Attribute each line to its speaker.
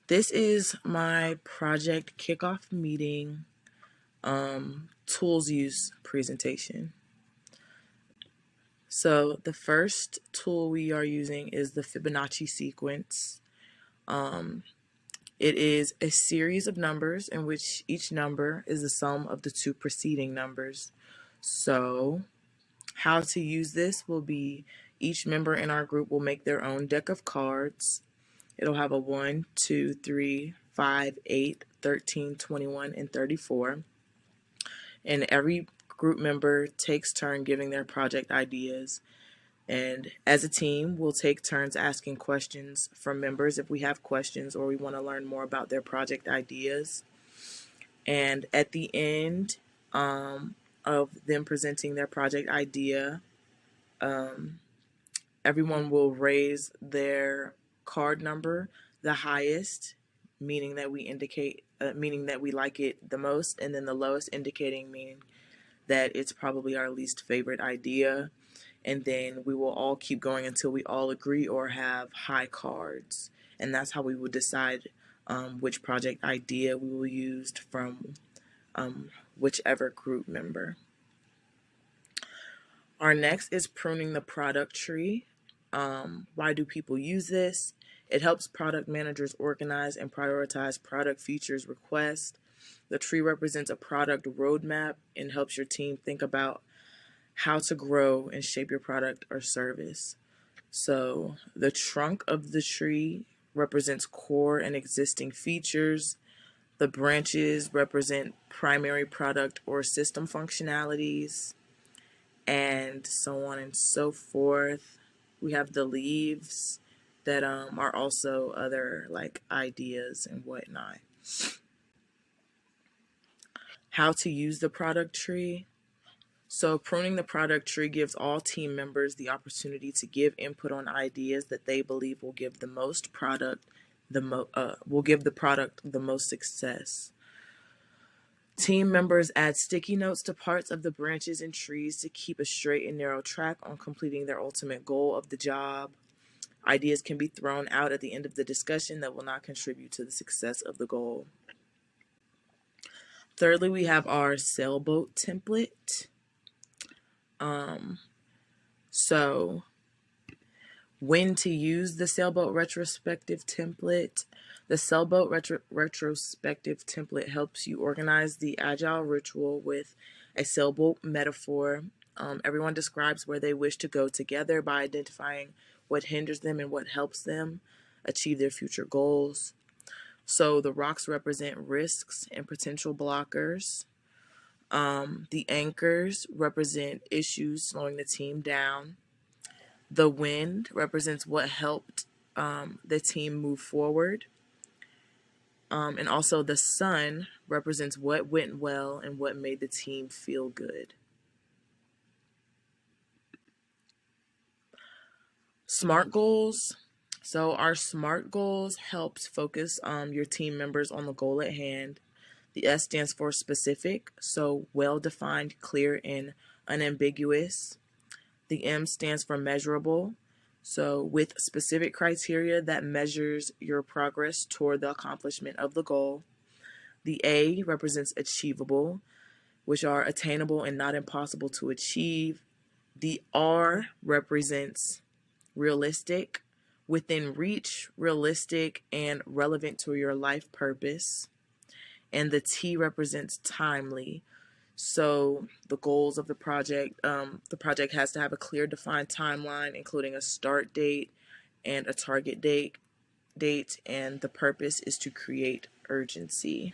Speaker 1: This is my project kickoff meeting tools use presentation. So the first tool we are using is the Fibonacci sequence. Um, it is a series of numbers in which each number is the sum of the two preceding numbers. So how to use this will be each member in our group will make their own deck of cards. It'll have a 1, 2, 3, 5, 8, 13, 21, and 34. And every group member takes turn giving their project ideas. And as a team, we'll take turns asking questions from members if we have questions or we want to learn more about their project ideas. And at the end of them presenting their project idea, um, everyone will raise their card number the highest, meaning that meaning that we like it the most, and then the lowest indicating meaning that it's probably our least favorite idea. And then we will all keep going until we all agree or have high cards. And that's how we will decide which project idea we will use from whichever group member. Our next is pruning the product tree. Why do people use this? It helps product managers organize and prioritize product features requests. The tree represents a product roadmap and helps your team think about how to grow and shape your product or service. So the trunk of the tree represents core and existing features. The branches represent primary product or system functionalities, and so on and so forth. We have the leaves that are also other like ideas and whatnot. How to use the product tree. So pruning the product tree gives all team members the opportunity to give input on ideas that they believe will give the most product will give the product the most success. Team members add sticky notes to parts of the branches and trees to keep a straight and narrow track on completing their ultimate goal of the job. Ideas can be thrown out at the end of the discussion that will not contribute to the success of the goal. Thirdly, we have our sailboat template. So when to use the sailboat retrospective template. The sailboat retrospective template helps you organize the agile ritual with a sailboat metaphor. Everyone describes where they wish to go together by identifying what hinders them and what helps them achieve their future goals. So the rocks represent risks and potential blockers. The anchors represent issues slowing the team down. The wind represents what helped the team move forward. And also the sun represents what went well and what made the team feel good. SMART goals. So our SMART goals helps focus your team members on the goal at hand. The S stands for specific, so well-defined, clear, and unambiguous. The M stands for measurable, so with specific criteria that measures your progress toward the accomplishment of the goal. The A represents achievable, which are attainable and not impossible to achieve. The R represents realistic, within reach, realistic, and relevant to your life purpose. And the T represents timely. So the goals of the project has to have a clear defined timeline, including a start date and a target date, and the purpose is to create urgency.